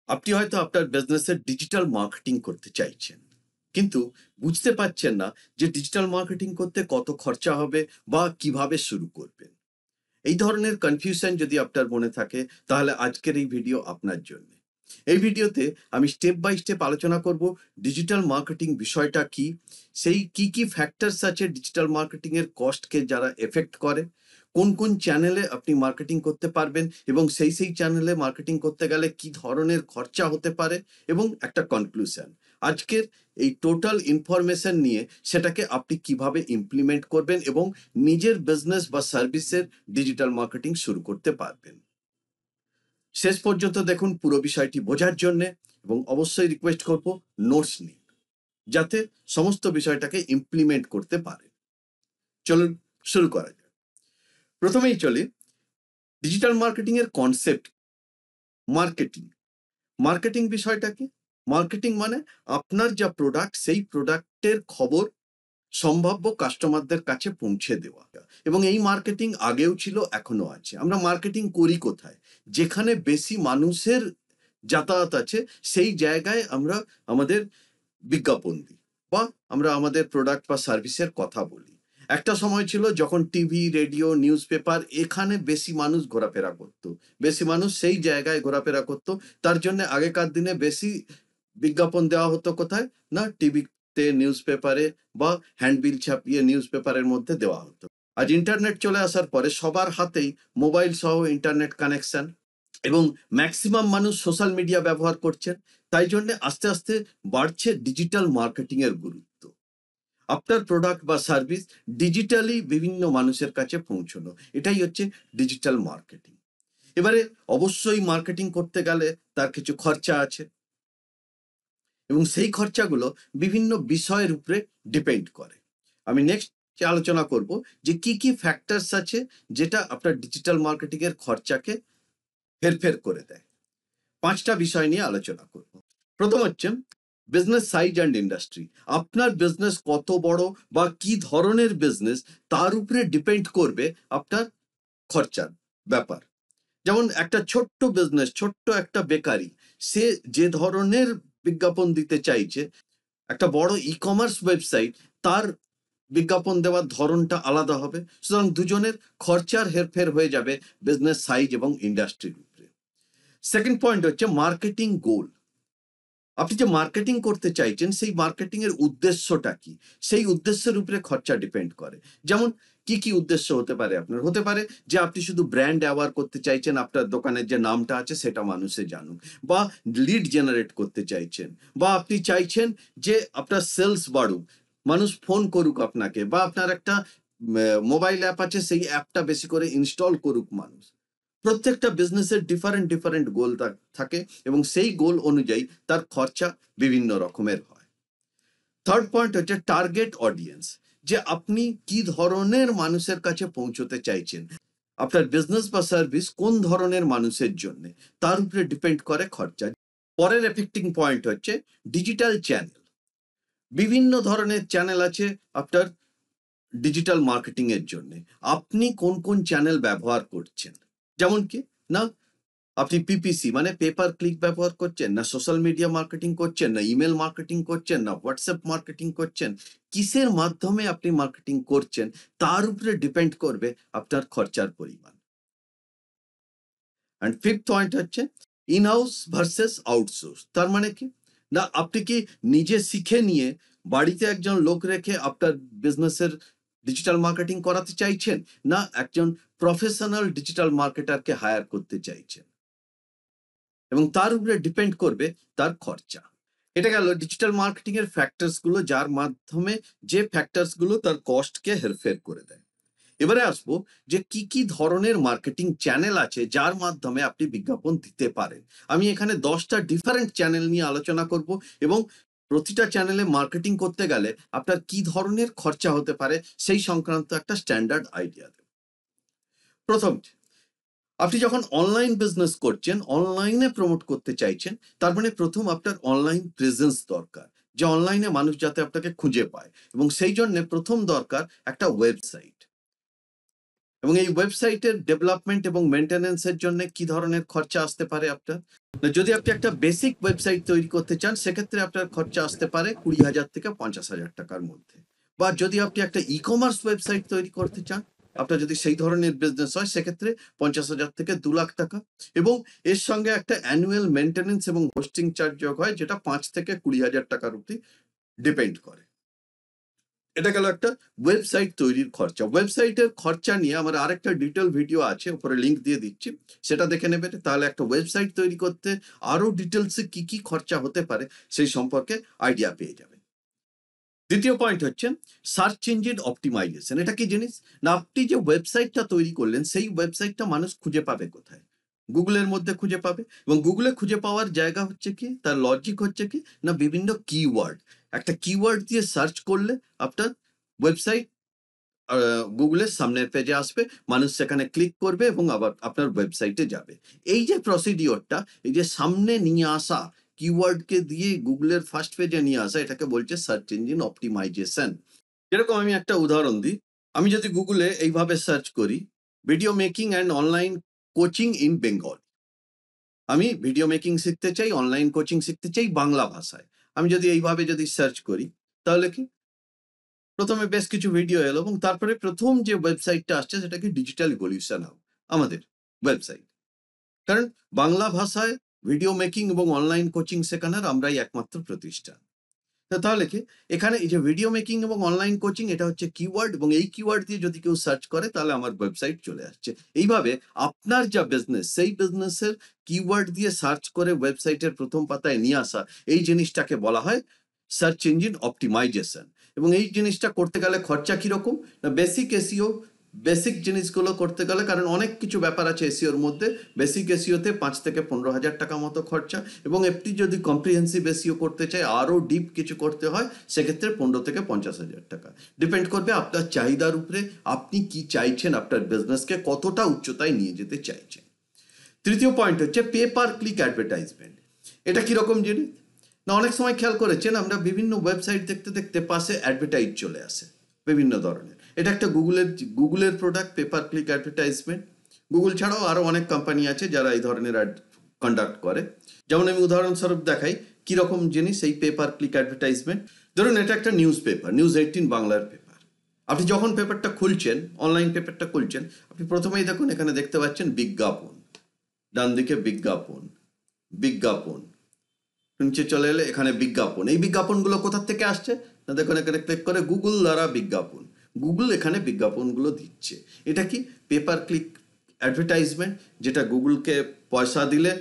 আপনি হয়তো আপনার বিজনেসের ডিজিটাল মার্কেটিং করতে চাইছেন, কিন্তু বুঝতে পারছেন না যে ডিজিটাল মার্কেটিং করতে কত খরচা হবে বা কিভাবে শুরু করবেন। এই ধরনের কনফিউশন যদি আপনার মনে থাকে, তাহলে আজকের এই ভিডিও আপনার জন্য। এই ভিডিওতে আমি স্টেপ বাই স্টেপ আলোচনা করব ডিজিটাল মার্কেটিং বিষয়টা কি, সেই কি ফ্যাক্টরস আছে ডিজিটাল মার্কেটিং এর কস্টকে যারা এফেক্ট করে, কোন কোন চ্যানেলে আপনি মার্কেটিং করতে পারবেন এবং সেই চ্যানেলে মার্কেটিং করতে গেলে কি ধরনের খরচা হতে পারে, এবং একটা কনক্লুশন। আজকের এই টোটাল ইনফরমেশন নিয়ে সেটাকে আপনি কিভাবে ইমপ্লিমেন্ট করবেন এবং নিজের বিজনেস বা সার্ভিসের ডিজিটাল মার্কেটিং শুরু করতে পারবেন। শেষ পর্যন্ত দেখুন পুরো বিষয়টি বোঝার জন্য, এবং অবশ্যই রিকোয়েস্ট করব নোটস নিন, যাতে সমস্ত বিষয়টাকে ইমপ্লিমেন্ট করতে পারেন। চলুন শুরু করা যাক। প্রথমেই চলি ডিজিটাল মার্কেটিং এর কনসেপ্ট। মার্কেটিং মার্কেটিং বিষয়টা কি? মার্কেটিং মানে আপনার যা প্রোডাক্ট, সেই প্রোডাক্টের খবর সম্ভাব্য কাস্টমারদের কাছে পৌঁছে দেওয়া। এবং এই মার্কেটিং আগেও ছিল, এখনো আছে। আমরা মার্কেটিং করি কোথায়? যেখানে বেশি মানুষের যাতায়াত আছে, সেই জায়গায় আমরা আমাদের বিজ্ঞাপন দিই, বা আমরা আমাদের প্রোডাক্ট বা সার্ভিসের কথা বলি। একটা সময় ছিল যখন টিভি, রেডিও, নিউজ পেপার, এখানে বেশি মানুষ ঘোরাফেরা করত, বেশি মানুষ সেই জায়গায় ঘোরাফেরা করত। তার জন্য আগেকার দিনে বেশি বিজ্ঞাপন দেওয়া হতো কোথায়? না টিভিতে, নিউজ পেপারে, বা হ্যান্ডবিল ছাপিয়ে নিউজ পেপারের মধ্যে দেওয়া হতো। আজ ইন্টারনেট চলে আসার পরে সবার হাতেই মোবাইল সহ ইন্টারনেট কানেকশন, এবং ম্যাক্সিমাম মানুষ সোশ্যাল মিডিয়া ব্যবহার করছেন। তাই জন্য আস্তে আস্তে বাড়ছে ডিজিটাল মার্কেটিং এর গুরুত্ব। আপনার প্রোডাক্ট বা সার্ভিস ডিজিটালি বিভিন্ন মানুষের কাছে পৌঁছানো, এটাই হচ্ছে ডিজিটাল মার্কেটিং। এবারে অবশ্যই মার্কেটিং করতে গেলে তার কিছু খরচা আছে, এবং সেই খরচাগুলো বিভিন্ন বিষয়ের উপরে ডিপেন্ড করে। আমি নেক্সট আলোচনা করব যে কি ফ্যাক্টরস আছে যেটা আপনার ডিজিটাল মার্কেটিং এর খরচাকে হেরফের করে দেয়। 5টা বিষয় নিয়ে আলোচনা করব। প্রথম হচ্ছে বিজনেস সাইজ অ্যান্ড ইন্ডাস্ট্রি। আপনার বিজনেস কত বড় বা কি ধরনের বিজনেস, তার উপরে ডিপেন্ড করবে আপনার খরচার ব্যাপার। যেমন একটা ছোট্ট বিজনেস, ছোট্ট একটা বেকারি, সে যে ধরনের বিজ্ঞাপন দিতে চাইছে, একটা বড় ই-কমার্স ওয়েবসাইট, তার বিজ্ঞাপন দেওয়ার ধরনটা আলাদা হবে। সুতরাং দুজনের খরচার হেরফের হয়ে যাবে বিজনেস সাইজ এবং ইন্ডাস্ট্রির উপরে। সেকেন্ড পয়েন্ট হচ্ছে মার্কেটিং গোল। আপনি যে মার্কেটিং করতে চাইছেন, সেই মার্কেটিং এর উদ্দেশ্যটা কি, সেই উদ্দেশ্যের উপরে খরচা ডিপেন্ড করে। যেমন কি উদ্দেশ্য হতে পারে আপনার? হতে পারে যে আপনি শুধু ব্র্যান্ড অ্যাওয়ার করতে চাইছেন, আপনার দোকানের যে নামটা আছে সেটা মানুষে জানুক, বা লিড জেনারেট করতে চাইছেন, বা আপনি চাইছেন যে আপনার সেলস বাড়ুক, মানুষ ফোন করুক আপনাকে, বা আপনার একটা মোবাইল অ্যাপ আছে, সেই অ্যাপটা বেশি করে ইনস্টল করুক মানুষ। প্রত্যেকটা বিজনেসের ডিফারেন্ট গোল থাকে, এবং সেই গোল অনুযায়ী তার খরচা বিভিন্ন রকমের হয়। থার্ড পয়েন্ট হচ্ছে টার্গেট অডিয়েন্স, যে আপনি কি ধরনের মানুষের কাছে পৌঁছতে চাইছেন, আপনার বিজনেস বা সার্ভিস কোন ধরনের মানুষের জন্য, তার উপরে ডিপেন্ড করে খরচা। পরের এফেক্টিং পয়েন্ট হচ্ছে ডিজিটাল চ্যানেল। বিভিন্ন ধরনের চ্যানেল আছে আপনার ডিজিটাল মার্কেটিং এর জন্য। আপনি কোন চ্যানেল ব্যবহার করছেন? যেমন কি না আপনি পিপিসি মানে পেপার ক্লিক ব্যবহার করছেন, না সোশ্যাল মিডিয়া মার্কেটিং করছেন, না ইমেল মার্কেটিং করছেন, না হোয়াটসঅ্যাপ মার্কেটিং করছেন, কিসের মাধ্যমে আপনি মার্কেটিং করছেন, তার উপরে ডিপেন্ড করবে আপনার খরচার পরিমাণ। অ্যান্ড ফিফথ পয়েন্ট হচ্ছে ইন হাউস ভার্সেস আউটসোর্স। তার মানে কি না আপনি কি নিজে শিখে নিয়ে বাড়িতে একজন লোক রেখে আপনার বিজনেসের ডিজিটাল মার্কেটিং করাতে চাইছেন, না একজন প্রফেশনাল ডিজিটাল মার্কেটারকে হায়ার করতে চাইছেন, এবং তার উপরে ডিপেন্ড করবে তার খরচা। এটা গেল ডিজিটাল মার্কেটিং এর ফ্যাক্টরস গুলো, যার মাধ্যমে যে ফ্যাক্টরস গুলো তার কস্টকে হেরফের করে দেয়। এবারে আসবো যে কি ধরনের মার্কেটিং চ্যানেল আছে যার মাধ্যমে আপনি বিজ্ঞাপন দিতে পারেন। আমি এখানে 10টা ডিফারেন্ট চ্যানেল নিয়ে আলোচনা করব, এবং প্রতিটা চ্যানেলে মার্কেটিং করতে গেলে আপনার কি ধরনের খরচা হতে পারে সেই সংক্রান্ত একটা স্ট্যান্ডার্ড আইডিয়া দেব। প্রথম, আপনি যখন অনলাইন বিজনেস করছেন, অনলাইনে প্রমোট করতে চাইছেন, তার মানে প্রথম আপনার অনলাইন প্রেজেন্স দরকার, যে অনলাইনে মানুষ যাতে আপনাকে খুঁজে পায়, এবং সেই জন্য প্রথম দরকার একটা ওয়েবসাইট। এবং এই ওয়েবসাইটের ডেভেলপমেন্ট এবং মেইনটেনেন্সের জন্য কি ধরনের খরচা আসতে পারে আপনার? না, যদি আপনি একটা বেসিক ওয়েবসাইট তৈরি করতে চান সেক্ষেত্রে আপনার খরচা আসতে পারে 20,000 থেকে 50,000 টাকার মধ্যে। বা যদি আপনি একটা ই-কমার্স ওয়েবসাইট তৈরি করতে চান, আপনার যদি সেই ধরনের বিজনেস হয় সেক্ষেত্রে 50,000 থেকে 2 লাখ টাকা। এবং এর সঙ্গে একটা অ্যানুয়াল মেইনটেনেন্স এবং হোস্টিং চার্জ যোগ হয়, যেটা 5 থেকে 20,000 টাকার অবধি ডিপেন্ড করে। এটা গেল একটা ওয়েবসাইট তৈরির খরচা। ওয়েবসাইটের খরচা নিয়ে আমার আরেকটা ডিটেল ভিডিও আছে, উপরে লিংক দিয়ে দিচ্ছি, সেটা দেখে নেবেন। তাহলে একটা ওয়েবসাইট তৈরি করতে আরো ডিটেলসে কি কি খরচা হতে পারে সেই সম্পর্কে আইডিয়া পেয়ে যাবেন। দ্বিতীয় পয়েন্ট হচ্ছে সার্চ ইঞ্জিন অপটিমাইজেশন। এটা কি জিনিস? না, আপনি যে ওয়েবসাইটটা তৈরি করলেন সেই ওয়েবসাইটটা মানুষ খুঁজে পাবে কোথায়? গুগলের মধ্যে খুঁজে পাবে। এবং গুগলে খুঁজে পাওয়ার জায়গা হচ্ছে কি, তার লজিক হচ্ছে কি, না বিভিন্ন কিওয়ার্ড। একটা কিওয়ার্ড দিয়ে সার্চ করলে আপনার ওয়েবসাইট গুগলের সামনের পেজে আসবে, মানুষ সেখানে ক্লিক করবে এবং আবার আপনার ওয়েবসাইটে যাবে। এই যে প্রসিডিওরটা, এই যে সামনে নিয়ে আসা, কিওয়ার্ডকে দিয়ে গুগলের ফার্স্ট পেজে নিয়ে আসা, এটাকে বলছে সার্চ ইঞ্জিন অপটিমাইজেশন। যেরকম আমি একটা উদাহরণ দিই, আমি যদি গুগলে এইভাবে সার্চ করি, video making and online coaching in Bengal, আমি ভিডিও মেকিং শিখতে চাই, অনলাইন কোচিং শিখতে চাই বাংলা ভাষায়, আমি যদি এইভাবে যদি সার্চ করি, তাহলে কি প্রথমে বেশ কিছু ভিডিও এলো এবং তারপরে প্রথম যে ওয়েবসাইটটা আসছে সেটা কি ডিজিটাল ইভলিউশন হাব, আমাদের ওয়েবসাইট। কারণ বাংলা ভাষায় ভিডিও মেকিং এবং অনলাইন কোচিং শেখানোর আমরাই একমাত্র প্রতিষ্ঠান। তাহলে কি এখানে এই যে ভিডিও মেকিং এবং অনলাইন কোচিং, এটা হচ্ছে কিওয়ার্ড, এবং এই কিওয়ার্ড দিয়ে যদি কেউ সার্চ করে তাহলে আমার ওয়েবসাইট চলে আসছে। এইভাবে আপনার যা বিজনেস, সেই বিজনেসের কিওয়ার্ড দিয়ে সার্চ করে ওয়েবসাইটের প্রথম পাতায় নিয়ে আসা, এই জিনিসটাকে বলা হয় সার্চ ইঞ্জিন অপটিমাইজেশন। এবং এই জিনিসটা করতে গেলে খরচা কিরকম? না, বেসিক এসইও, বেসিক জিনিসগুলো করতে গেলে, কারণ অনেক কিছু ব্যাপার আছে এসইওর মধ্যে, বেসিক এসইওতে 5 থেকে 15,000 টাকা মতো খরচা। এবং একটি যদি কম্প্রিহেন্সিভ এসইও করতে চাই, আরও ডিপ কিছু করতে হয়, সেক্ষেত্রে 15 থেকে 50,000 টাকা। ডিপেন্ড করবে আপনার চাহিদার উপরে, আপনি কি চাইছেন, আপনার বিজনেসকে কতটা উচ্চতায় নিয়ে যেতে চাইছেন। তৃতীয় পয়েন্ট হচ্ছে পে পার ক্লিক অ্যাডভার্টাইজমেন্ট। এটা কিরকম জিনিস? না, অনেক সময় খেয়াল করেছেন আমরা বিভিন্ন ওয়েবসাইট দেখতে দেখতে পাশে অ্যাডভার্টাইজ চলে আসে বিভিন্ন ধরনের। এটা একটা গুগলের product, paper click advertisement. Google ছাড়াও আরো অনেক কোম্পানি আছে যারা এই ধরনের অ্যাড কন্ডাক্ট করে। যেমন আমি উদাহরণস্বরূপ দেখাই কিরকম জিনিস এই পেপার ক্লিক অ্যাডভার্টাইজমেন্ট। ধরুন এটা একটা নিউজ পেপার, নিউজ 18 বাংলার পেপার। আপনি যখন পেপারটা খুলছেন, অনলাইন পেপারটা খুলছেন, আপনি প্রথমেই দেখুন এখানে দেখতে পাচ্ছেন বিজ্ঞাপন, ডান দিকে বিজ্ঞাপন, বিজ্ঞাপন, নিচে চলে এলে এখানে বিজ্ঞাপন। এই বিজ্ঞাপনগুলো কোথা থেকে আসছে? না, দেখুন এখানে ক্লিক করে গুগল দ্বারা বিজ্ঞাপন, গুগল এখানে বিজ্ঞাপনগুলো দিচ্ছে। এটা কি পেপার ক্লিক অ্যাডভার্টাইজমেন্ট, যেটা গুগলকে পয়সা দিলে,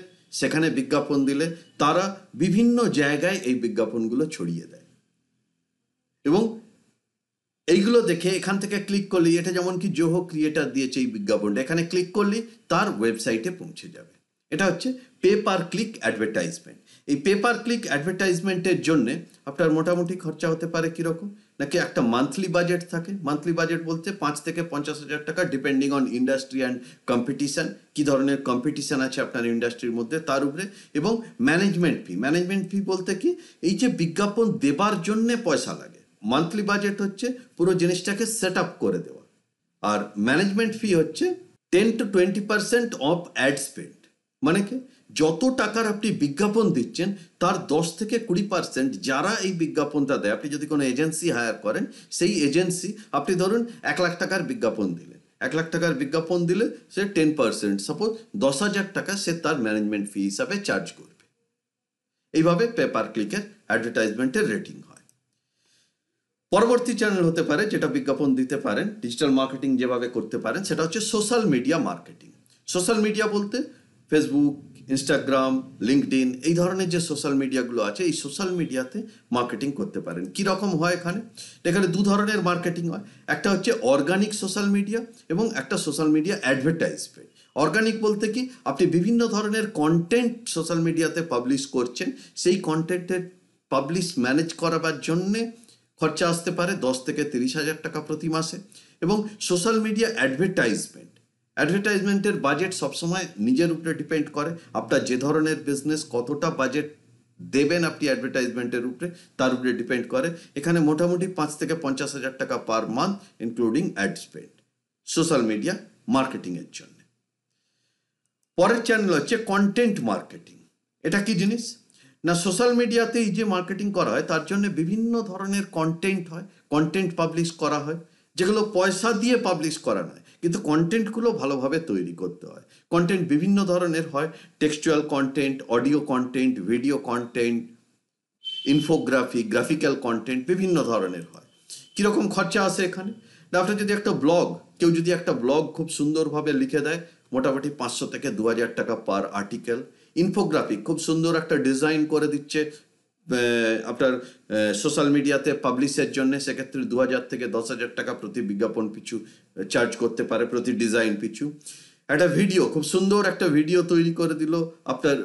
সেখানে বিজ্ঞাপন দিলে তারা বিভিন্ন জায়গায় এই বিজ্ঞাপনগুলো ছড়িয়ে দেয়। এবং এইগুলো দেখে এখান থেকে ক্লিক করলে, এটা যেমন কি জোহো ক্রিয়েটার দিয়েছে এই বিজ্ঞাপনটা, এখানে ক্লিক করলে তার ওয়েবসাইটে পৌঁছে যাবে। এটা হচ্ছে পে পার ক্লিক অ্যাডভার্টাইজমেন্ট। এই পে পার ক্লিক অ্যাডভার্টাইজমেন্টের জন্যে আপনার মোটামুটি খরচা হতে পারে কীরকম? নাকি একটা মান্থলি বাজেট থাকে। মান্থলি বাজেট বলতে 5 থেকে 50,000 টাকা, depending on industry and competition, কী ধরনের কম্পিটিশান আছে আপনার ইন্ডাস্ট্রির মধ্যে তার উপরে। এবং ম্যানেজমেন্ট ফি, ম্যানেজমেন্ট ফি বলতে কি, এই যে বিজ্ঞাপন দেবার জন্যে পয়সা লাগে। মান্থলি বাজেট হচ্ছে পুরো জিনিসটাকে সেট আপ করে দেওয়া, আর ম্যানেজমেন্ট ফি হচ্ছে 10 to 20% অফ অ্যাড স্পেন্ড। মানে কি, যত টাকার আপনি বিজ্ঞাপন দিচ্ছেন তার 10 থেকে 20% যারা এই বিজ্ঞাপনটা দেয়, আপনি যদি কোনো এজেন্সি হায়ার করেন, সেই এজেন্সি, আপনি ধরুন 1 লাখ টাকার বিজ্ঞাপন দিলেন, 1 লাখ টাকার বিজ্ঞাপন দিলে সে 10%, সাপোজ 10,000 টাকা সে তার ম্যানেজমেন্ট ফি হিসাবে চার্জ করবে। এইভাবে পেপার ক্লিকের অ্যাডভার্টাইজমেন্টের রেটিং হয়। পরবর্তী চ্যানেল হতে পারে যেটা বিজ্ঞাপন দিতে পারেন, ডিজিটাল মার্কেটিং যেভাবে করতে পারেন, সেটা হচ্ছে social media marketing. Social media বলতে ফেসবুক, ইনস্টাগ্রাম, লিঙ্কডইন, এই ধরনের যে সোশ্যাল মিডিয়াগুলো আছে, এই সোশ্যাল মিডিয়াতে মার্কেটিং করতে পারেন। কীরকম হয় এখানে? এখানে 2 ধরনের মার্কেটিং হয়। একটা হচ্ছে অর্গানিক সোশ্যাল মিডিয়া এবং একটা সোশ্যাল মিডিয়া অ্যাডভার্টাইজমেন্ট। অর্গানিক বলতে কি, আপনি বিভিন্ন ধরনের কন্টেন্ট সোশ্যাল মিডিয়াতে পাবলিশ করছেন, সেই কন্টেন্টের পাবলিশ ম্যানেজ করাবার জন্যে খরচা আসতে পারে 10 থেকে 30,000 টাকা প্রতি মাসে। এবং সোশ্যাল মিডিয়া অ্যাডভার্টাইজমেন্টের বাজেট সবসময় নিজের উপরে ডিপেন্ড করে, আপনার যে ধরনের বিজনেস, কতটা বাজেট দেবেন আপনি অ্যাডভার্টাইজমেন্টের উপরে, তার উপরে ডিপেন্ড করে। এখানে মোটামুটি 5 থেকে 50,000 টাকা per month including ad spend social media marketing এর জন্য। পরের চ্যানেল হচ্ছে কন্টেন্ট মার্কেটিং। এটা কি জিনিস না, সোশ্যাল মিডিয়াতে এই যে মার্কেটিং করা হয় তার জন্য বিভিন্ন ধরনের কন্টেন্ট হয়, কন্টেন্ট পাবলিশ করা হয়, যেগুলো পয়সা দিয়ে পাবলিশ করা নয়, কিন্তু কন্টেন্টগুলো ভালোভাবে তৈরি করতে হয়। কন্টেন্ট বিভিন্ন ধরনের হয়, textual content, audio content, video content, infography, graphical content বিভিন্ন ধরনের হয়। কীরকম খরচা আসে এখানে না, আপনার যদি একটা ব্লগ, কেউ যদি একটা ব্লগ খুব সুন্দরভাবে লিখে দেয়, মোটামুটি 500 থেকে 2000 টাকা পার আর্টিকেল। ইনফোগ্রাফিক খুব সুন্দর একটা ডিজাইন করে দিচ্ছে আপনার সোশ্যাল মিডিয়াতে পাবলিশের জন্য, সেক্ষেত্রে 2000 থেকে 10,000 টাকা প্রতি বিজ্ঞাপন পিছু চার্জ করতে পারে, প্রতি ডিজাইন পিছু। একটা ভিডিও, খুব সুন্দর একটা ভিডিও তৈরি করে দিল আপনার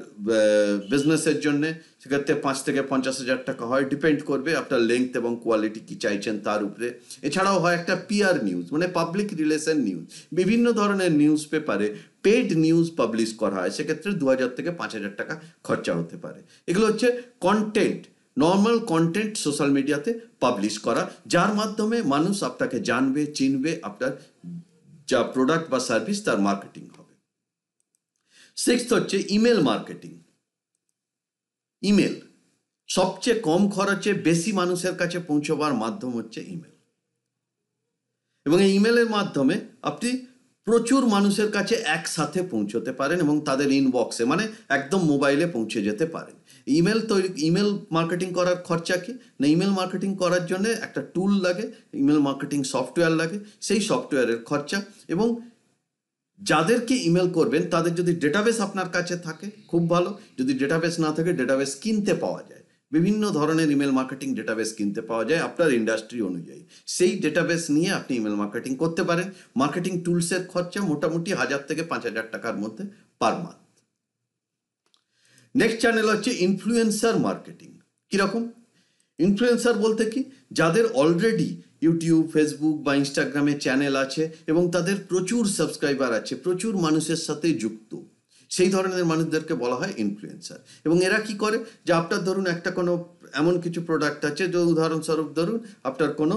বিজনেসের জন্যে, সেক্ষেত্রে 5 থেকে 50,000 টাকা হয়, ডিপেন্ড করবে আপনার লেংথ এবং কোয়ালিটি কি চাইছেন তার উপরে। এছাড়াও হয় একটা পিআর নিউজ, মানে পাবলিক রিলেশন নিউজ, বিভিন্ন ধরনের নিউজ পেপারে পেড নিউজ পাবলিশ করা হয়, সেক্ষেত্রে 2000 থেকে 5000 টাকা খরচা হতে পারে। এগুলো হচ্ছে কন্টেন্ট, নর্মাল কন্টেন্ট সোশ্যাল মিডিয়াতে পাবলিশ করা, যার মাধ্যমে মানুষ আপনাকে জানবে, চিনবে, আপনার যা প্রোডাক্ট বা সার্ভিস তার মার্কেটিং হবে। সিক্সথ হচ্ছে ইমেল মার্কেটিং। ইমেল সবচেয়ে কম খরচে বেশি মানুষের কাছে পৌঁছবার মাধ্যম হচ্ছে ইমেল, এবং এই ইমেলের মাধ্যমে আপনি প্রচুর মানুষের কাছে একসাথে পৌঁছতে পারেন এবং তাদের ইনবক্সে, মানে একদম মোবাইলে পৌঁছে যেতে পারেন। ইমেল মার্কেটিং করার খরচা কি না, ইমেল মার্কেটিং করার জন্য একটা টুল লাগে, ইমেল মার্কেটিং সফটওয়্যার লাগে, সেই সফটওয়্যারের খরচা, এবং যাদেরকে ইমেল করবেন তাদের যদি ডেটাবেস আপনার কাছে থাকে খুব ভালো, যদি ডেটাবেস না থাকে ডেটাবেস কিনতে পাওয়া যায়, বিভিন্ন ধরনের ইমেল মার্কেটিং ডেটাবেস কিনতে পাওয়া যায় আপনার ইন্ডাস্ট্রি অনুযায়ী, সেই ডেটাবেস নিয়ে আপনি ইমেল মার্কেটিং করতে পারেন। মার্কেটিং টুলসের খরচা মোটামুটি 1000 থেকে 5000 টাকার মধ্যে পার মান্থ। নেক্সট চ্যানেল হচ্ছে ইনফ্লুয়েন্সার মার্কেটিং। কীরকম? ইনফ্লুয়েন্সার বলতে কি, যাদের অলরেডি ইউটিউব, ফেসবুক বা ইনস্টাগ্রামে চ্যানেল আছে এবং তাদের প্রচুর সাবস্ক্রাইবার আছে, প্রচুর মানুষের সাথে যুক্ত, সেই ধরনের মানুষদেরকে বলা হয় ইনফ্লুয়েন্সার। এবং এরা কি করে, যে আপনার ধরুন একটা কোনো এমন কিছু প্রোডাক্ট আছে, যে উদাহরণস্বরূপ ধরুন আপনার কোনো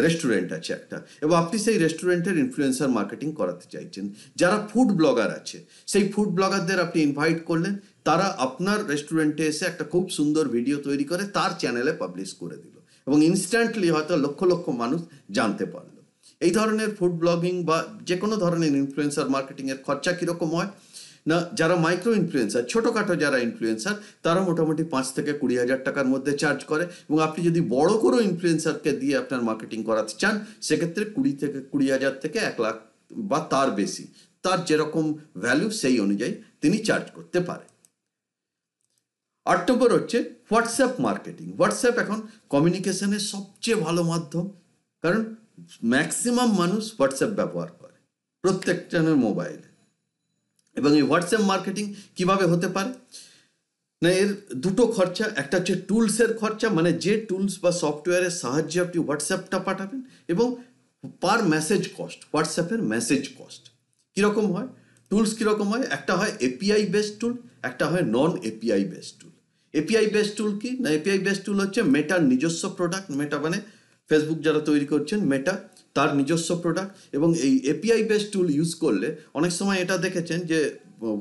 রেস্টুরেন্ট আছে একটা, এবং আপনি সেই রেস্টুরেন্টের ইনফ্লুয়েন্সার মার্কেটিং করাতে চাইছেন। যারা ফুড ব্লগার আছে, সেই ফুড ব্লগারদের আপনি ইনভাইট করলেন, তারা আপনার রেস্টুরেন্টে এসে একটা খুব সুন্দর ভিডিও তৈরি করে তার চ্যানেলে পাবলিশ করে দিল, এবং ইনস্ট্যান্টলি হয়তো লক্ষ লক্ষ মানুষ জানতে পারলো। এই ধরনের ফুড ব্লগিং বা যে কোনো ধরনের ইনফ্লুয়েন্সার মার্কেটিংয়ের খরচা কীরকম হয় না, যারা মাইক্রো ইনফ্লুয়েন্সার, ছোটোখাটো যারা ইনফ্লুয়েন্সার, তারা মোটামুটি 5 থেকে 20,000 টাকার মধ্যে চার্জ করে, এবং আপনি যদি বড় কোনো ইনফ্লুয়েন্সারকে দিয়ে আপনার মার্কেটিং করাতে চান, সেক্ষেত্রে 20,000 থেকে 1 লাখ বা তার বেশি, তার যেরকম ভ্যালু সেই অনুযায়ী তিনি চার্জ করতে পারেন। 8 নম্বর হচ্ছে হোয়াটসঅ্যাপ মার্কেটিং। হোয়াটসঅ্যাপ এখন কমিউনিকেশনের সবচেয়ে ভালো মাধ্যম, কারণ ম্যাক্সিমাম মানুষ হোয়াটসঅ্যাপ ব্যবহার করে প্রত্যেকজনের মোবাইলে। এবং এই হোয়াটসঅ্যাপ মার্কেটিং কিভাবে হতে পারে না, এর দুটো খরচা, একটা হচ্ছে টুলসের খরচা, মানে যে টুলস বা সফটওয়্যারের সাহায্যে আপনি হোয়াটসঅ্যাপটা পাঠাবেন, এবং পার মেসেজ কস্ট, হোয়াটসঅ্যাপের মেসেজ কস্ট কীরকম হয়, টুলস কীরকম হয়, একটা হয় এপিআই বেসড টুল, একটা হয় নন এপিআই বেসড টুল। এপিআই বেসড টুল কি না, এপিআই বেসড টুল হচ্ছে মেটার নিজস্ব প্রোডাক্ট, মেটা মানে ফেসবুক যারা তৈরি করছেন, মেটা তার নিজস্ব প্রোডাক্ট। এবং এই এপিআই বেসড টুল ইউজ করলে অনেক সময় এটা দেখেছেন যে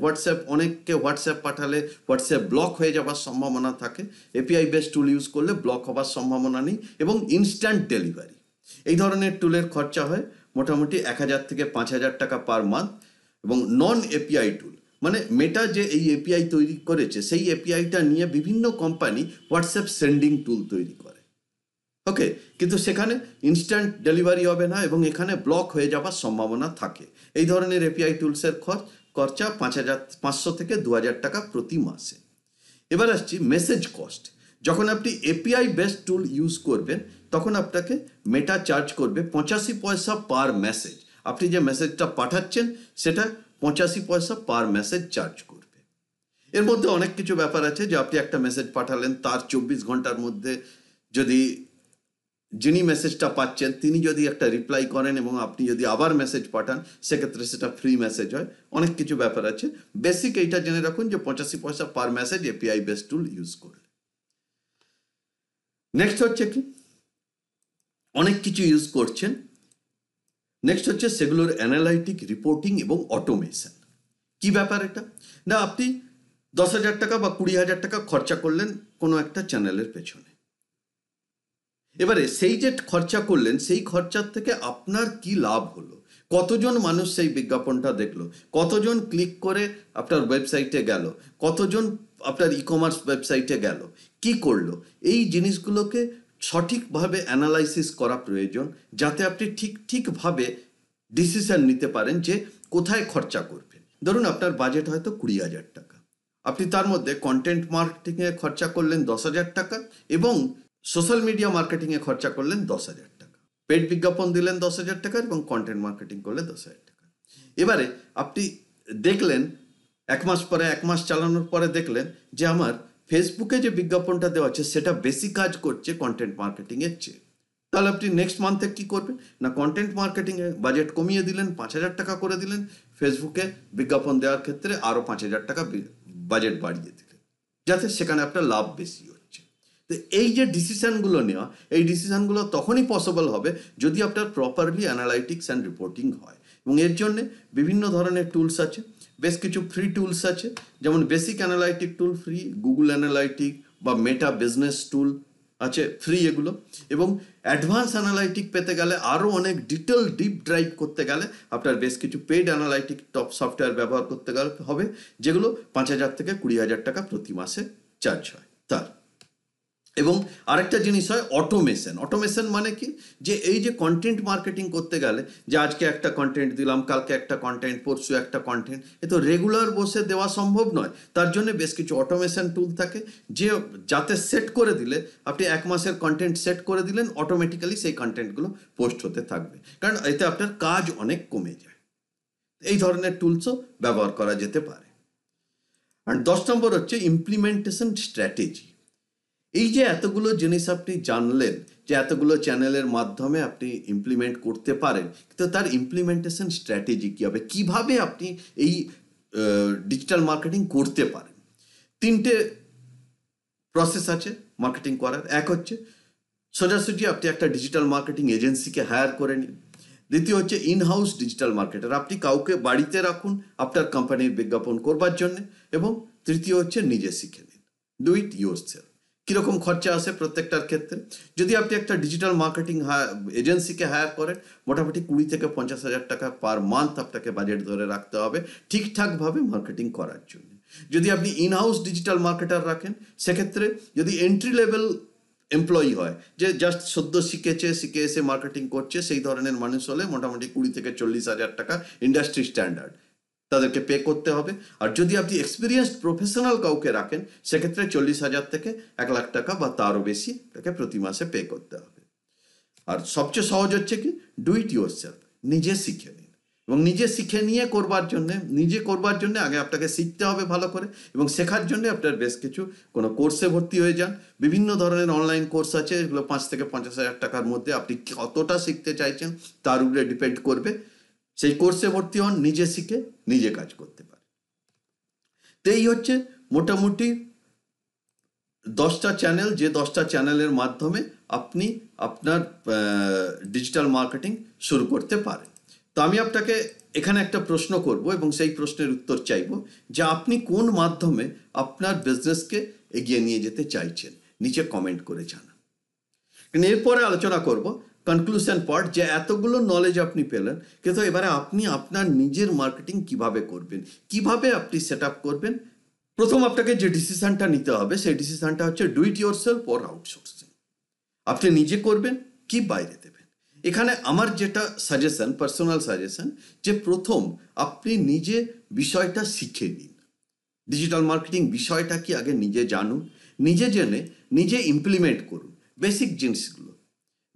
হোয়াটসঅ্যাপ, অনেককে হোয়াটসঅ্যাপ পাঠালে হোয়াটসঅ্যাপ ব্লক হয়ে যাওয়ার সম্ভাবনা থাকে, এপিআই বেসড টুল ইউজ করলে ব্লক হওয়ার সম্ভাবনা নেই, এবং ইনস্ট্যান্ট ডেলিভারি। এই ধরনের টুলের খরচা হয় মোটামুটি 1000 থেকে 5000 টাকা পার মান্থ। এবং নন এপিআই টুল মানে মেটা যে এই এপিআই তৈরি করেছে, সেই এপিআইটা নিয়ে বিভিন্ন কোম্পানি হোয়াটসঅ্যাপ সেন্ডিং টুল তৈরি করে, ওকে, কিন্তু সেখানে ইনস্ট্যান্ট ডেলিভারি হবে না এবং এখানে ব্লক হয়ে যাওয়ার সম্ভাবনা থাকে। এই ধরনের এপিআই টুলসের খরচা 500 থেকে 2000 টাকা প্রতি মাসে। এবার আসছি মেসেজ কস্ট। যখন আপনি এপিআই বেসড টুল ইউজ করবেন, তখন আপনাকে মেটা চার্জ করবে 85 পয়সা পার মেসেজ। আপনি যে মেসেজটা পাঠাচ্ছেন সেটা 85 পয়সা পার মেসেজ চার্জ করবে। এর মধ্যে অনেক কিছু ব্যাপার আছে, যে আপনি একটা মেসেজ পাঠালেন, তার 24 ঘন্টার মধ্যে যদি যিনি মেসেজটা পাচ্ছেন তিনি যদি একটা রিপ্লাই করেন এবং আপনি যদি আবার মেসেজ পাঠান, সেক্ষেত্রে সেটা ফ্রি মেসেজ হয়। অনেক কিছু ব্যাপার আছে, বেসিক এইটা জেনে রাখুন যে 85 পয়সা per message API based tool use করলে। নেক্সট হচ্ছে কি, অনেক কিছু ইউজ করছেন নেক্সট হচ্ছে সেগুলোর অ্যানালাইটিক রিপোর্টিং এবং অটোমেশন। কি ব্যাপার এটা? না, আপনি 10,000 টাকা বা 20,000 টাকা খরচা করলেন কোনো একটা চ্যানেলের পেছনে। এবারে সেই যে খরচা করলেন সেই খরচার থেকে আপনার কি লাভ হলো, কতজন মানুষ সেই বিজ্ঞাপনটা দেখলো, কতজন ক্লিক করে আপনার ওয়েবসাইটে গেল, কতজন আপনার ই কমার্স ওয়েবসাইটে গেল, কি করলো, এই জিনিসগুলোকে সঠিকভাবে অ্যানালাইসিস করা প্রয়োজন, যাতে আপনি ঠিকভাবে ডিসিশন নিতে পারেন যে কোথায় খরচা করবেন। ধরুন আপনার বাজেট হয়তো 20,000 টাকা, আপনি তার মধ্যে কন্টেন্ট মার্কেটিংয়ে খরচা করলেন 10,000 টাকা এবং সোশ্যাল মিডিয়া মার্কেটিংয়ে খরচা করলেন 10,000 টাকা, পেড বিজ্ঞাপন দিলেন 10,000 টাকা এবং কন্টেন্ট মার্কেটিং করলে 10,000 টাকা। এবারে আপনি দেখলেন এক মাস চালানোর পরে দেখলেন যে আমার ফেসবুকে যে বিজ্ঞাপনটা দেওয়া আছে সেটা বেশি কাজ করছে কন্টেন্ট মার্কেটিংয়ের চেয়ে। তাহলে আপনি নেক্সট মান্থে কি করবেন? না, কন্টেন্ট মার্কেটিংয়ে বাজেট কমিয়ে দিলেন, 5,000 টাকা করে দিলেন, ফেসবুকে বিজ্ঞাপন দেওয়ার ক্ষেত্রে আরও 5,000 টাকা বাজেট বাড়িয়ে দিলেন, যাতে সেখানে আপনার লাভ বেশি হচ্ছে। তো এই যে ডিসিশনগুলো নেওয়া, এই ডিসিশনগুলো তখনই পসিবল হবে যদি আপনার প্রপারলি অ্যানালাইটিক্স অ্যান্ড রিপোর্টিং হয়। এবং এর জন্যে বিভিন্ন ধরনের টুলস আছে, বেশ কিছু ফ্রি টুলস আছে, যেমন বেসিক অ্যানালাইটিক টুল ফ্রি, গুগল অ্যানালাইটিক বা মেটা বিজনেস টুল আছে ফ্রি এগুলো। এবং অ্যাডভান্স অ্যানালাইটিক পেতে গেলে আরও অনেক ডিপ ড্রাইভ করতে গেলে আপনার বেশ কিছু পেড অ্যানালাইটিক টপ সফটওয়্যার ব্যবহার করতে গেলে হবে, যেগুলো 5,000 থেকে 20,000 টাকা প্রতি মাসে চার্জ হয় তার। এবং আরেকটা জিনিস হয় অটোমেশন মানে কি, যে এই যে কন্টেন্ট মার্কেটিং করতে গেলে যে আজকে একটা কন্টেন্ট দিলাম, কালকে একটা কন্টেন্ট, পরশু একটা কন্টেন্ট, এ তো রেগুলার বসে দেওয়া সম্ভব নয়। তার জন্য বেশ কিছু অটোমেশন টুল থাকে, যে যাতে সেট করে দিলে আপনি 1 মাসের কন্টেন্ট সেট করে দিলেন, অটোমেটিক্যালি সেই কন্টেন্টগুলো পোস্ট হতে থাকবে, কারণ এতে আপনার কাজ অনেক কমে যায়। এই ধরনের টুলসও ব্যবহার করা যেতে পারে। আর 10 নম্বর হচ্ছে ইমপ্লিমেন্টেশন স্ট্র্যাটেজি। এই যে এতগুলো জিনিস আপনি জানলেন, যে এতগুলো চ্যানেলের মাধ্যমে আপনি ইমপ্লিমেন্ট করতে পারেন, কিন্তু তার ইমপ্লিমেন্টেশন স্ট্র্যাটেজি কী হবে, কীভাবে আপনি এই ডিজিটাল মার্কেটিং করতে পারেন। 3টে প্রসেস আছে মার্কেটিং করার। এক হচ্ছে সোজাসুজি আপনি একটা ডিজিটাল মার্কেটিং এজেন্সিকে হায়ার করে নিন। দ্বিতীয় হচ্ছে ইনহাউস ডিজিটাল মার্কেটার, আপনি কাউকে বাড়িতে রাখুন আপনার কোম্পানির বিজ্ঞাপন করবার জন্য। এবং তৃতীয় হচ্ছে নিজে শিখে নিন, ডু ইট ইয়োরসেলফ। কীরকম খরচা আসে প্রত্যেকটার ক্ষেত্রে? যদি আপনি একটা ডিজিটাল মার্কেটিং এজেন্সিকে হায়ার করেন, মোটামুটি 20 থেকে 50,000 টাকা পার মান্থ আপনাকে বাজেট ধরে রাখতে হবে ঠিকঠাকভাবে মার্কেটিং করার জন্য। যদি আপনি ইনহাউস ডিজিটাল মার্কেটার রাখেন, সেক্ষেত্রে যদি এন্ট্রি লেভেল এমপ্লয়ি হয়, যে জাস্ট সদ্য শিখে এসে মার্কেটিং করছে, সেই ধরনের মানুষ হলে মোটামুটি 20 থেকে 40,000 টাকা ইন্ডাস্ট্রি স্ট্যান্ডার্ড তাদেরকে পে করতে হবে। আর যদি আপনি এক্সপিরিয়েন্সড প্রফেশনাল কাউকে রাখেন, সেক্ষেত্রে 40,000 থেকে 1 লাখ টাকা বা তারও বেশি তাকে প্রতি মাসে পে করতে হবে। আর সবচেয়ে সহজ হচ্ছে কি, ডু ইট ইয়োরসেলফ, নিজে শিখে নিন। এবং নিজে শিখে নিয়ে করবার জন্য আগে আপনাকে শিখতে হবে ভালো করে, এবং শেখার জন্য আপনার বেশ কিছু কোনো কোর্সে ভর্তি হয়ে যান। বিভিন্ন ধরনের অনলাইন কোর্স আছে, এগুলো 5 থেকে 50,000 টাকার মধ্যে। আপনি কতটা শিখতে চাইছেন তার উপরে ডিপেন্ড করবে। সেই কোর্সে ভর্তি হন, নিজে শিখে নিজে কাজ করতে পারে। তো এই হচ্ছে মোটামুটি 10টা চ্যানেল, যে 10টা চ্যানেলের মাধ্যমে আপনি আপনার ডিজিটাল মার্কেটিং শুরু করতে পারেন। তো আমি আপনাকে এখানে একটা প্রশ্ন করব এবং সেই প্রশ্নের উত্তর চাইব, যে আপনি কোন মাধ্যমে আপনার বিজনেসকে এগিয়ে নিয়ে যেতে চাইছেন, নিচে কমেন্ট করে জানান। এরপরে আলোচনা করব কনক্লুশন পার্ট, যে এতগুলো নলেজ আপনি পেলেন, কিন্তু এবারে আপনি আপনার নিজের মার্কেটিং কিভাবে করবেন, কিভাবে আপনি সেট আপ করবেন। প্রথম আপনাকে যে ডিসিশনটা নিতে হবে, সেই ডিসিশনটা হচ্ছে do it yourself or outsourcing. আপনি নিজে করবেন কি বাইরে দেবেন। এখানে আমার যেটা সাজেশন, পার্সোনাল সাজেশন, যে প্রথম আপনি নিজে বিষয়টা শিখে নিন। ডিজিটাল মার্কেটিং বিষয়টা কি আগে নিজে জানুন, নিজে জেনে নিজে ইমপ্লিমেন্ট করুন বেসিক জিনিসগুলো,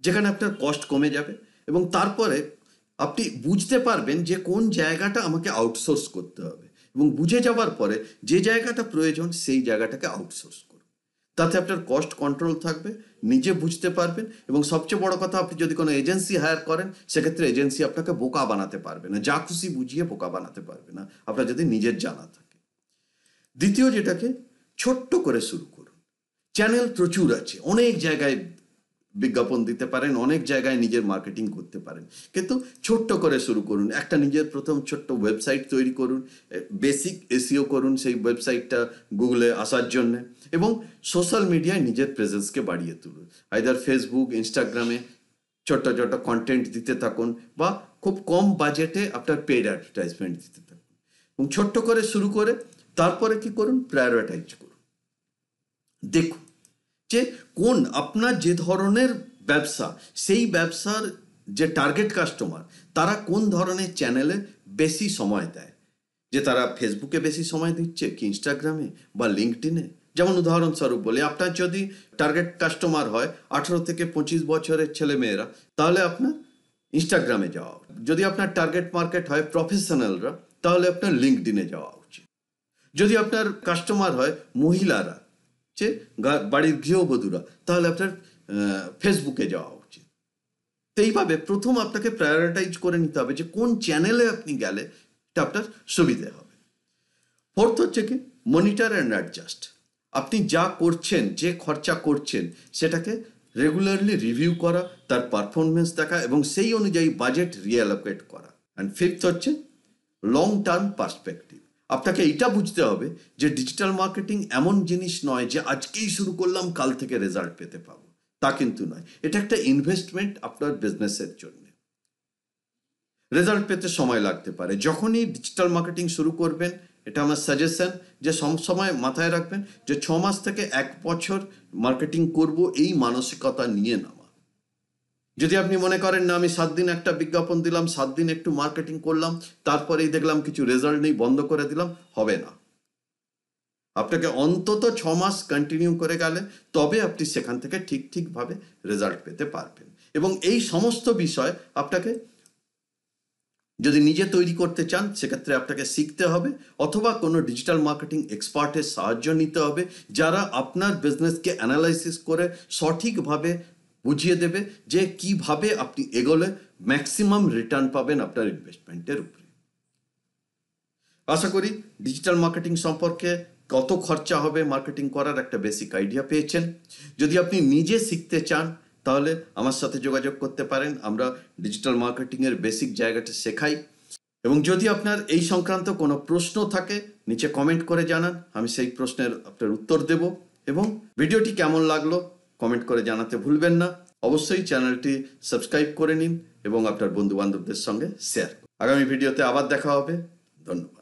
যেখানে আপনার কস্ট কমে যাবে। এবং তারপরে আপনি বুঝতে পারবেন যে কোন জায়গাটা আমাকে আউটসোর্স করতে হবে, এবং বুঝে যাওয়ার পরে যে জায়গাটা প্রয়োজন সেই জায়গাটাকে আউটসোর্স করুন। তাতে আপনার কস্ট কন্ট্রোল থাকবে, নিজে বুঝতে পারবেন। এবং সবচেয়ে বড় কথা, আপনি যদি কোনো এজেন্সি হায়ার করেন, সেক্ষেত্রে এজেন্সি আপনাকে বোকা বানাতে পারবে না, যা খুশি বুঝিয়ে বোকা বানাতে পারবে না, আপনার যদি নিজের জানা থাকে। দ্বিতীয়, যেটাকে ছোট্ট করে শুরু করুন। চ্যানেল প্রচুর আছে, অনেক জায়গায় বিজ্ঞাপন দিতে পারেন, অনেক জায়গায় নিজের মার্কেটিং করতে পারেন, কিন্তু ছোট্ট করে শুরু করুন। একটা নিজের প্রথম ছোট্ট ওয়েবসাইট তৈরি করুন, বেসিক এসইও করুন সেই ওয়েবসাইটটা গুগলে আসার জন্য, এবং সোশ্যাল মিডিয়ায় নিজের প্রেজেন্সকে বাড়িয়ে তুলুন। আইদার ফেসবুক, ইনস্টাগ্রামে ছোট্ট ছোট্ট কন্টেন্ট দিতে থাকুন, বা খুব কম বাজেটে আপনার পেইড অ্যাডভার্টাইজমেন্ট দিতে থাকুন, এবং ছোট্ট করে শুরু করে তারপরে কি করুন, প্রায়োরিটাইজ করুন। দেখুন যে কোন আপনার যে ধরনের ব্যবসা, সেই ব্যবসার যে টার্গেট কাস্টমার, তারা কোন ধরনের চ্যানেলে বেশি সময় দেয়, যে তারা ফেসবুকে বেশি সময় দিচ্ছে কি ইনস্টাগ্রামে বা লিঙ্কডইনে। যেমন উদাহরণস্বরূপ বলি, আপনার যদি টার্গেট কাস্টমার হয় 18 থেকে 25 বছরের ছেলেমেয়েরা, তাহলে আপনার ইনস্টাগ্রামে যাওয়া। যদি আপনার টার্গেট মার্কেট হয় প্রফেশনালরা, তাহলে আপনার লিঙ্কডইনে যাওয়া উচিত। যদি আপনার কাস্টমার হয় মহিলারা, যে বাড়ির গৃহবধূরা, তাহলে আপনার ফেসবুকে যাওয়া উচিত। তো এইভাবে প্রথম আপনাকে প্রায়োরিটাইজ করে নিতে হবে যে কোন চ্যানেলে আপনি গেলে এটা আপনার সুবিধে হবে। ফোর্থ হচ্ছে কি, মনিটর অ্যান্ড অ্যাডজাস্ট। আপনি যা করছেন, যে খরচা করছেন, সেটাকে রেগুলারলি রিভিউ করা, তার পারফরমেন্স দেখা, এবং সেই অনুযায়ী বাজেট রিঅ্যালোকেট করা। অ্যান্ড ফিফথ হচ্ছে লং টার্ম পার্সপেক্টিভ। আপনাকে এইটা বুঝতে হবে যে ডিজিটাল মার্কেটিং এমন জিনিস নয় যে আজকেই শুরু করলাম কাল থেকে রেজাল্ট পেতে পাবো, তা কিন্তু নয়। এটা একটা ইনভেস্টমেন্ট আপনার বিজনেসের জন্য। রেজাল্ট পেতে সময় লাগতে পারে। যখনই ডিজিটাল মার্কেটিং শুরু করবেন, এটা আমার সাজেশন যে সবসময় মাথায় রাখবেন যে 6 মাস থেকে 1 বছর মার্কেটিং করব, এই মানসিকতা নিয়ে নামা। যদি আপনি মনে করেন না আমি 7 দিন একটা বিজ্ঞাপন দিলাম, 7 দিন একটু মার্কেটিং করলাম, তারপরেই দেখলাম কিছু রেজাল্ট নেই, বন্ধ করে দিলাম, হবে না। আপনাকে অন্তত 6 মাস কন্টিনিউ করে গেলে তবে আপনি সেখান থেকে ঠিকভাবে রেজাল্ট পেতে পারবেন। এবং এই সমস্ত বিষয় আপনাকে যদি নিজে তৈরি করতে চান, সেক্ষেত্রে আপনাকে শিখতে হবে, অথবা কোনো ডিজিটাল মার্কেটিং এক্সপার্টের সাহায্য নিতে হবে, যারা আপনার বিজনেসকে অ্যানালাইসিস করে সঠিকভাবে বুঝিয়ে দেবে যে কিভাবে আপনি এগোলে ম্যাক্সিমাম রিটার্ন পাবেন আপনার ইনভেস্টমেন্টের উপরে। আশা করি ডিজিটাল মার্কেটিং সম্পর্কে কত খরচা হবে মার্কেটিং করার একটা বেসিক আইডিয়া পেয়েছেন। যদি আপনি নিজে শিখতে চান, তাহলে আমার সাথে যোগাযোগ করতে পারেন। আমরা ডিজিটাল মার্কেটিংয়ের বেসিক জায়গাটা শেখাই। এবং যদি আপনার এই সংক্রান্ত কোনো প্রশ্ন থাকে, নিচে কমেন্ট করে জানান, আমি সেই প্রশ্নের আপনার উত্তর দেব। এবং ভিডিওটি কেমন লাগলো কমেন্ট করে জানাতে ভুলবেন না। অবশ্যই চ্যানেলটি সাবস্ক্রাইব করে নিন এবং আপনার বন্ধু বান্ধবদের সঙ্গে শেয়ার করুন। আগামী ভিডিওতে আবার দেখা হবে। ধন্যবাদ।